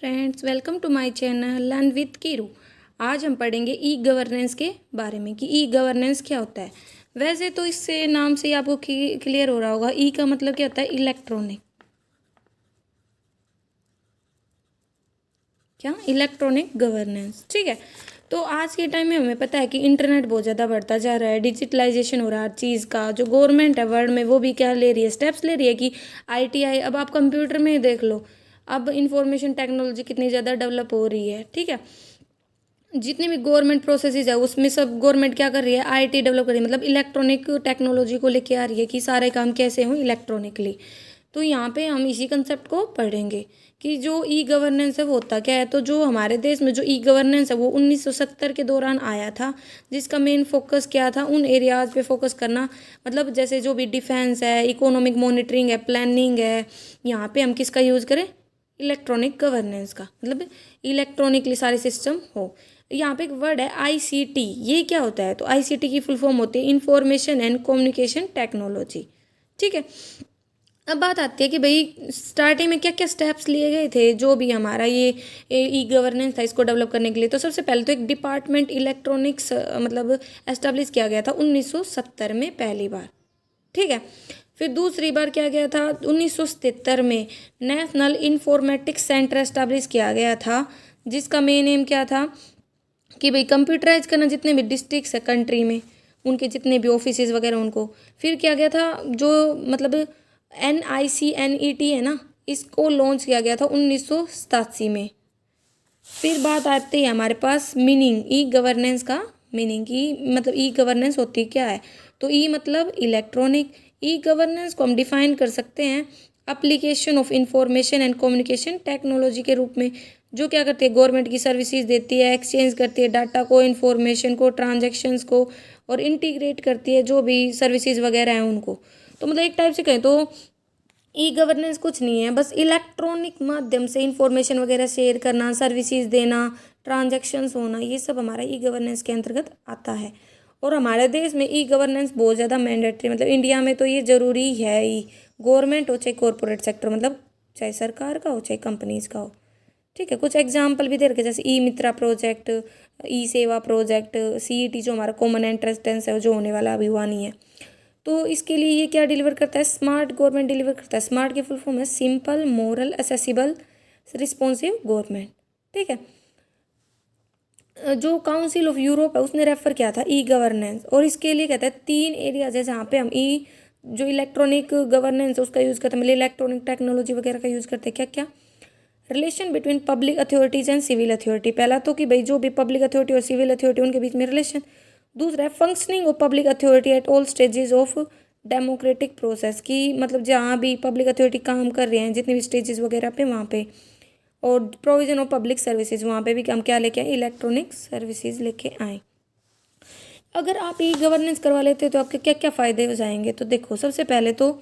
Friends, welcome to my channel learn with Keeru. आज हम पढ़ेंगे ई गवर्नेंस के बारे में कि ई गवर्नेंस क्या होता है। वैसे तो इससे नाम से ही आपको क्लियर हो रहा होगा। ई का मतलब क्या होता है? इलेक्ट्रॉनिक। क्या? Electronic governance. ठीक है। तो आज के टाइम में हमें पता है कि इंटरनेट बहुत ज़्यादा बढ़ता जा रहा है, डिजिटलाइजेशन हो रहा है हर चीज़ का। जो गवर्नमेंट है वर्ल्ड में वो भी क्या ले रही है, स्टेप्स ले रही है कि आईटीआई। अब आप कंप्यूटर में ही देख लो, अब इंफॉर्मेशन टेक्नोलॉजी कितनी ज़्यादा डेवलप हो रही है। ठीक है। जितने भी गवर्नमेंट प्रोसेसेस है उसमें सब गवर्नमेंट क्या कर रही है, आईटी डेवलप कर रही है, मतलब इलेक्ट्रॉनिक टेक्नोलॉजी को लेके आ रही है कि सारे काम कैसे हों इलेक्ट्रॉनिकली। तो यहाँ पे हम इसी कंसेप्ट को पढ़ेंगे कि जो ई गवर्नेंस है वो होता क्या है। तो जो हमारे देश में जो ई गवर्नेंस है वो 1970 के दौरान आया था, जिसका मेन फोकस क्या था, उन एरियाज पे फोकस करना। मतलब जैसे जो भी डिफेंस है, इकोनॉमिक मॉनिटरिंग है, प्लानिंग है, यहाँ पे हम किसका यूज़ करें? इलेक्ट्रॉनिक गवर्नेंस का। मतलब इलेक्ट्रॉनिकली सारे सिस्टम हो। यहाँ पे एक वर्ड है आईसीटी। ये क्या होता है? तो आईसीटी की फुल फॉर्म होती है इंफॉर्मेशन एंड कम्युनिकेशन टेक्नोलॉजी। ठीक है। अब बात आती है कि भाई स्टार्टिंग में क्या क्या स्टेप्स लिए गए थे जो भी हमारा ये ई गवर्नेंस था इसको डेवलप करने के लिए। तो सबसे पहले तो एक डिपार्टमेंट इलेक्ट्रॉनिक्स मतलब एस्टेब्लिश किया गया था 1970 में पहली बार। ठीक है। फिर दूसरी बार क्या गया था 1977 में नेशनल इंफॉर्मेटिक्स सेंटर एस्टेब्लिश किया गया था, जिसका मेन एम क्या था कि भाई कंप्यूटराइज करना जितने भी डिस्ट्रिक्ट्स है कंट्री में, उनके जितने भी ऑफिसेज वगैरह उनको। फिर क्या गया था जो मतलब NICNET है ना, इसको लॉन्च किया गया था 1987 में। फिर बात आती है हमारे पास मीनिंग ई गवर्नेंस का। मीनिंग की मतलब ई गवर्नेंस होती क्या है? तो ई मतलब इलेक्ट्रॉनिक। ई गवर्नेंस को हम डिफाइन कर सकते हैं application of information and communication technology के रूप में, जो क्या करती है, गवर्नमेंट की सर्विसेज देती है, एक्सचेंज करती है डाटा को, इन्फॉर्मेशन को, ट्रांजेक्शन्स को, और इंटीग्रेट करती है जो भी सर्विसेज वगैरह हैं उनको। तो मतलब एक टाइप से कहें तो ई गवर्नेंस कुछ नहीं है, बस इलेक्ट्रॉनिक माध्यम से इंफॉर्मेशन वगैरह शेयर करना, सर्विसेज देना, ट्रांजैक्शंस होना, ये सब हमारा ई गवर्नेंस के अंतर्गत आता है। और हमारे देश में ई गवर्नेंस बहुत ज़्यादा मैंडेटरी, मतलब इंडिया में तो ये ज़रूरी है ही। गवर्नमेंट हो चाहे कॉरपोरेट सेक्टर, मतलब चाहे सरकार का हो चाहे कंपनीज का हो। ठीक है। कुछ एग्जाम्पल भी दे रखे, जैसे ई मित्रा प्रोजेक्ट, ई सेवा प्रोजेक्ट, CET जो हमारा कॉमन एंट्रेंस टेस्ट है जो होने वाला अभी हुआ नहीं है। तो इसके लिए ये क्या डिलीवर करता है? स्मार्ट गवर्नमेंट डिलीवर करता है। स्मार्ट की फुल फॉर्म है simple, moral, accessible, responsive government. ठीक है। जो काउंसिल ऑफ यूरोप है उसने रेफर किया था ई गवर्नेंस, और इसके लिए कहता है 3 एरियाज है जहाँ पे हम ई जो इलेक्ट्रॉनिक गवर्नेंस है उसका यूज़ करते हैं, मतलब इलेक्ट्रॉनिक टेक्नोलॉजी वगैरह का यूज़ करते हैं। क्या क्या? Relation between public authorities and civil authority. पहला तो कि भाई जो भी पब्लिक अथॉरिटी और सिविल अथॉरिटी उनके बीच में रिलेशन। दूसरा है functioning of public authority at all stages of democratic process की, मतलब जहाँ भी पब्लिक अथॉरिटी काम कर रहे हैं जितने भी स्टेजेस वगैरह पे वहाँ पे। और प्रोविजन ऑफ पब्लिक सर्विसेज, वहाँ पे भी हम क्या लेके आए? इलेक्ट्रॉनिक सर्विसेज लेके आए। अगर आप ई गवर्नेंस करवा लेते हो तो आपके क्या क्या फ़ायदे हो जाएंगे? तो देखो, सबसे पहले तो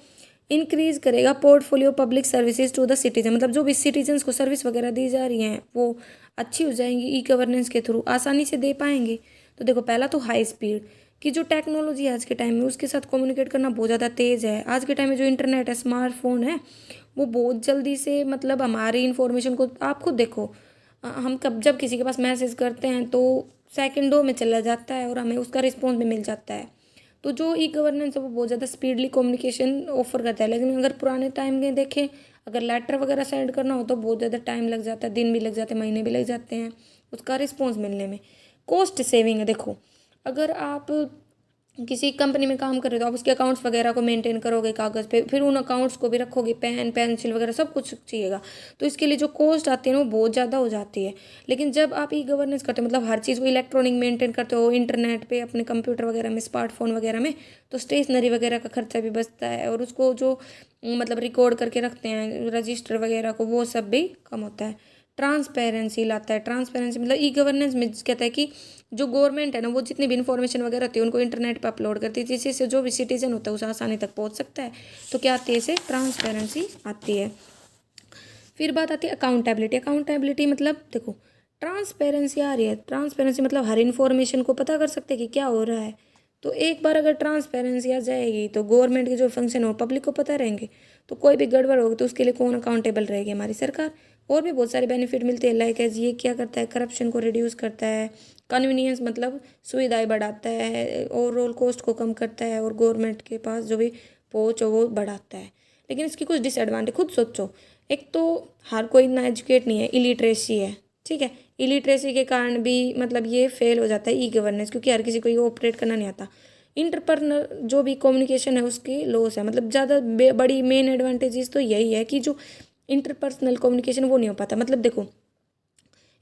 इंक्रीज करेगा portfolio public services to the citizen, मतलब जो भी सिटीजन्स को सर्विस वगैरह दी जा रही हैं वो अच्छी हो जाएंगी, ई गवर्नेंस के थ्रू आसानी से दे पाएंगे। तो देखो, पहला तो हाई स्पीड की जो टेक्नोलॉजी है आज के टाइम में उसके साथ कम्युनिकेट करना बहुत ज़्यादा तेज़ है। आज के टाइम में जो इंटरनेट है, स्मार्टफोन है, वो बहुत जल्दी से मतलब हमारी इन्फॉर्मेशन को, आप खुद देखो, हम कब जब किसी के पास मैसेज करते हैं तो सेकंडों में चला जाता है और हमें उसका रिस्पॉन्स भी मिल जाता है। तो जो ई गवर्नेंस है वो बहुत ज़्यादा स्पीडली कम्युनिकेशन ऑफर करता है। लेकिन अगर पुराने टाइम में देखें, अगर लेटर वगैरह सेंड करना हो तो बहुत ज़्यादा टाइम लग जाता है, दिन भी लग जाते हैं, महीने भी लग जाते हैं उसका रिस्पॉन्स मिलने में। कॉस्ट सेविंग है। देखो, अगर आप किसी कंपनी में काम कर रहे हो तो आप उसके अकाउंट्स वगैरह को मेंटेन करोगे कागज़ पे, फिर उन अकाउंट्स को भी रखोगे, पेन पेंसिल वगैरह सब कुछ चाहिएगा। तो इसके लिए जो कॉस्ट आती है ना वो बहुत ज़्यादा हो जाती है। लेकिन जब आप ई गवर्नेंस करते हो, मतलब हर चीज़ को इलेक्ट्रॉनिक मेंटेन करते हो इंटरनेट पे, अपने कंप्यूटर वगैरह में, स्मार्टफोन वगैरह में, तो स्टेशनरी वगैरह का खर्चा भी बचता है, और उसको जो मतलब रिकॉर्ड करके रखते हैं रजिस्टर वगैरह को, वो सब भी कम होता है। ट्रांसपेरेंसी लाता है। ट्रांसपेरेंसी मतलब ई गवर्नेंस में कहता है कि जो गवर्नमेंट है ना वो जितनी भी इन्फॉर्मेशन वगैरह होती है उनको इंटरनेट पर अपलोड करती है, जिससे से जो भी सिटीजन होता है उसे आसानी तक पहुंच सकता है। तो क्या आती है? इसे ट्रांसपेरेंसी आती है। फिर बात आती है अकाउंटेबिलिटी। अकाउंटेबिलिटी मतलब देखो, ट्रांसपेरेंसी आ रही है, ट्रांसपेरेंसी मतलब हर इन्फॉर्मेशन को पता कर सकते हैं कि क्या हो रहा है। तो एक बार अगर ट्रांसपेरेंसी आ जाएगी तो गवर्नमेंट के जो फंक्शन हो पब्लिक को पता रहेंगे। तो कोई भी गड़बड़ होगी तो उसके लिए कौन अकाउंटेबल रहेगी? हमारी सरकार। और भी बहुत सारे बेनिफिट मिलते हैं, लाइक एज ये क्या करता है, करप्शन को रिड्यूस करता है, कन्वीनियंस मतलब सुविधाएं बढ़ाता है, ओवरऑल कॉस्ट को कम करता है, और गवर्नमेंट के पास जो भी पहुँच हो वो बढ़ाता है। लेकिन इसकी कुछ डिसएडवांटेज खुद सोचो। एक तो हर कोई इतना एजुकेट नहीं है, इलिटरेसी है, ठीक है। इलिटरेसी के कारण भी मतलब ये फेल हो जाता है ई गवर्नेंस, क्योंकि हर किसी को ये ऑपरेट करना नहीं आता। इंटरपर्सनल जो भी कम्युनिकेशन है उसकी लॉस है, मतलब ज़्यादा बड़ी मेन एडवांटेजेस तो यही है कि जो इंटरपर्सनल कम्युनिकेशन वो नहीं हो पाता। मतलब देखो,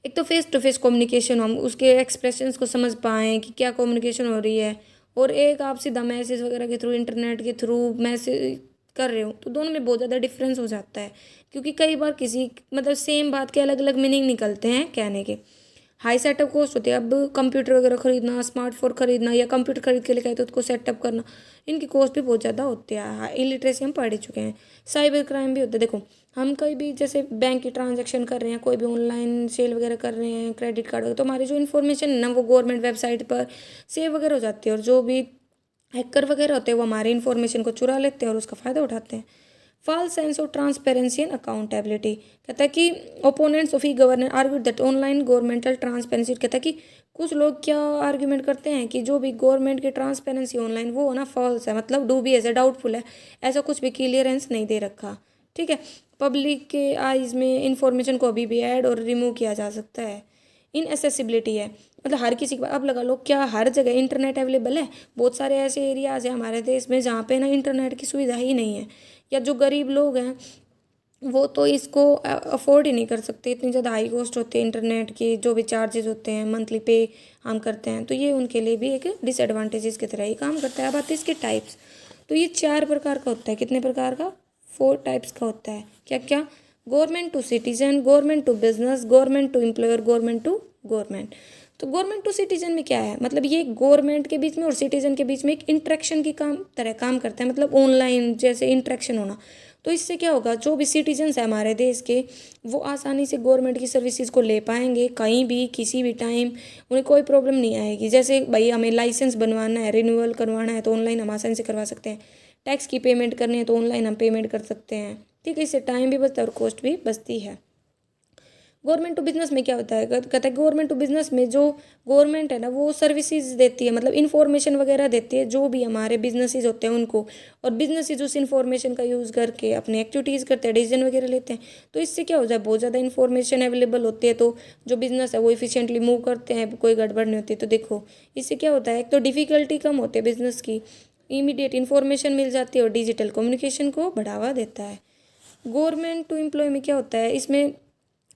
एक तो फेस टू फेस कम्युनिकेशन, हम उसके एक्सप्रेशंस को समझ पाएँ कि क्या कम्युनिकेशन हो रही है, और एक आप सीधा मैसेज वगैरह के थ्रू, इंटरनेट के थ्रू मैसेज कर रहे हो, तो दोनों में बहुत ज़्यादा डिफरेंस हो जाता है। क्योंकि कई बार किसी मतलब सेम बात के अलग अलग मीनिंग निकलते हैं कहने के। हाई सेटअप कॉस्ट होती है। अब कंप्यूटर वगैरह खरीदना, स्मार्टफोन खरीदना, या कंप्यूटर खरीद के लेके आए तो उसको सेटअप करना, इनकी कॉस्ट भी बहुत ज़्यादा होती है। इलिटरेसी हम पढ़ ही चुके हैं। साइबर क्राइम भी होता है। देखो, हम कहीं भी जैसे बैंक की ट्रांजैक्शन कर रहे हैं, कोई भी ऑनलाइन सेल वगैरह कर रहे हैं, क्रेडिट कार्ड वगैरह, तो हमारी जो इन्फॉर्मेशन है ना वो गवर्नमेंट वेबसाइट पर सेव वगैरह हो जाती है, और जो भी हैकर वगैरह होते हैं वो हमारी इन्फॉर्मेशन को चुरा लेते हैं और उसका फ़ायदा उठाते हैं। False sense of transparency and accountability, कहता है कि opponents of e governance argue that online governmental transparency, कहता है कि कुछ लोग क्या आर्ग्यूमेंट करते हैं कि जो भी गवर्नमेंट की ट्रांसपेरेंसी ऑनलाइन वो ना फॉल्स है, मतलब डूबियस है, डाउटफुल है, ऐसा कुछ भी क्लियरेंस नहीं दे रखा, ठीक है। पब्लिक के आइज़ में इंफॉर्मेशन को अभी भी ऐड और रिमूव किया जा सकता है। इनएसेसिबिलिटी है, मतलब हर किसी के पास, अब लगा लो क्या हर जगह इंटरनेट अवेलेबल है। बहुत सारे ऐसे एरियाज़ हैं हमारे देश में जहाँ पे ना इंटरनेट की सुविधा ही नहीं है, या जो गरीब लोग हैं वो तो इसको अफोर्ड ही नहीं कर सकते। इतनी ज़्यादा हाई कॉस्ट होती है इंटरनेट की, जो भी चार्जेस होते हैं मंथली पे हम करते हैं, तो ये उनके लिए भी एक डिसएडवांटेजेस की तरह ही काम करता है। अब आते हैं इसके टाइप्स। तो ये 4 प्रकार का होता है। कितने प्रकार का? 4 टाइप्स का होता है। क्या क्या? Government to citizen, government to business, government to employer, government to government. तो गवर्नमेंट टू सिटीजन में क्या है, मतलब ये गवर्नमेंट के बीच में और सिटीजन के बीच में एक इंटरेक्शन की तरह काम करता है, मतलब ऑनलाइन जैसे इंटरेक्शन होना। तो इससे क्या होगा, जो भी सिटीजन्स हैं हमारे देश के, वो आसानी से गवर्नमेंट की सर्विसेज को ले पाएंगे, कहीं भी किसी भी टाइम उन्हें कोई प्रॉब्लम नहीं आएगी। जैसे भाई हमें लाइसेंस बनवाना है, रिन्यूअल करवाना है, तो ऑनलाइन हम आसानी से करवा सकते हैं। टैक्स की पेमेंट करनी है तो ऑनलाइन हम पेमेंट कर सकते हैं, ठीक है। इससे टाइम भी बचता है और कॉस्ट भी बचती है। गवर्नमेंट टू बिजनेस में क्या होता है, कहता है गवर्नमेंट टू बिजनेस में जो गवर्नमेंट है ना वो सर्विसेज देती है, मतलब इन्फॉर्मेशन वगैरह देती है जो भी हमारे बिजनेसेस होते हैं उनको, और बिजनेसेस उस इन्फॉर्मेशन का यूज़ करके अपनी एक्टिविटीज़ करते हैं, डिसीजन वगैरह लेते हैं। तो इससे क्या हो जाए, बहुत ज़्यादा इन्फॉर्मेशन अवेलेबल होती है, तो जो बिजनेस है वो इफिशियंटली मूव करते हैं, कोई गड़बड़ नहीं होती। तो देखो इससे क्या होता है, एक तो डिफ़िकल्टी कम होती है बिजनेस की, इमीडिएट इन्फॉर्मेशन मिल जाती है, और डिजिटल कम्युनिकेशन को बढ़ावा देता है। गवर्नमेंट टू एम्प्लॉय में क्या होता है, इसमें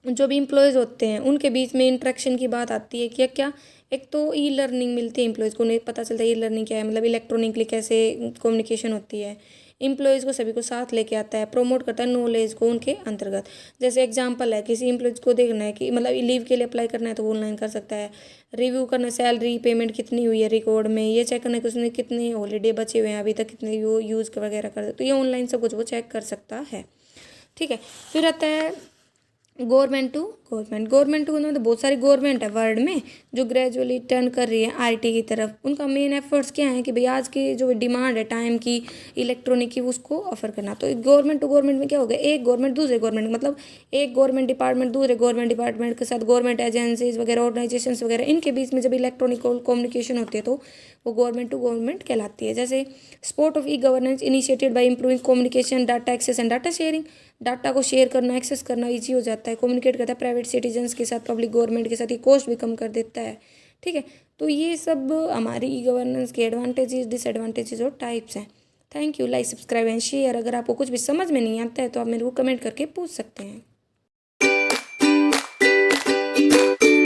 जो भी एम्प्लॉयज़ होते हैं उनके बीच में इंटरेक्शन की बात आती है। क्या क्या? एक तो ई लर्निंग मिलती है एम्प्लॉयज़ को, उन्हें पता चलता है ई लर्निंग क्या है, मतलब इलेक्ट्रॉनिकली कैसे कम्युनिकेशन होती है। एम्प्लॉयज़ को सभी को साथ लेके आता है, प्रमोट करता है नॉलेज को उनके अंतर्गत। जैसे एग्जांपल है, किसी एम्प्लॉयज़ को देखना है कि मतलब लीव के लिए अप्लाई करना है तो वो ऑनलाइन कर सकता है। रिव्यू करना, सैलरी पेमेंट कितनी हुई है रिकॉर्ड में, ये चेक करना है कि उसने कितने हॉलीडे बचे हुए हैं अभी तक, कितने यूज़ वगैरह कर, तो ये ऑनलाइन सब कुछ वो चेक कर सकता है, ठीक है। फिर आता है government to government. Government to government, तो बहुत सारी गवर्नमेंट है वर्ल्ड में जो ग्रेजुअली टर्न कर रही है आईटी की तरफ। उनका मेन एफर्ट्स क्या है कि भाई आज की जो डिमांड है टाइम की, इलेक्ट्रॉनिक की, उसको ऑफर करना। तो गवर्नमेंट टू गवर्नमेंट में क्या होगा, एक गवर्नमेंट दूसरे गवर्नमेंट, मतलब एक गवर्नमेंट डिपार्टमेंट दूसरे गवर्नमेंट डिपार्टमेंट के साथ, गवर्नमेंट एजेंसीज वगैरह, ऑर्गेनाइजेशंस वगैरह, इनके बीच में जब इलेक्ट्रॉनिक कम्युनिकेशन होती है तो वो गवर्नमेंट टू गवर्नमेंट कहलाती है। जैसे support of e governance initiated by improving communication, data access and data sharing. Data को शेयर करना, एक्सेस करना ईजी हो जाता है, कम्युनिकेट करता है प्राइवेट सिटीजन्स के साथ, पब्लिक गवर्नमेंट के साथ, ये कॉस्ट भी कम कर देता है, ठीक है। तो ये सब हमारी ई गवर्नेंस के एडवांटेजेस, डिसएडवांटेजेस और टाइप्स हैं। Thank you. Like, subscribe and share. अगर आपको कुछ भी समझ में नहीं आता है तो आप मेरे को कमेंट करके पूछ सकते हैं।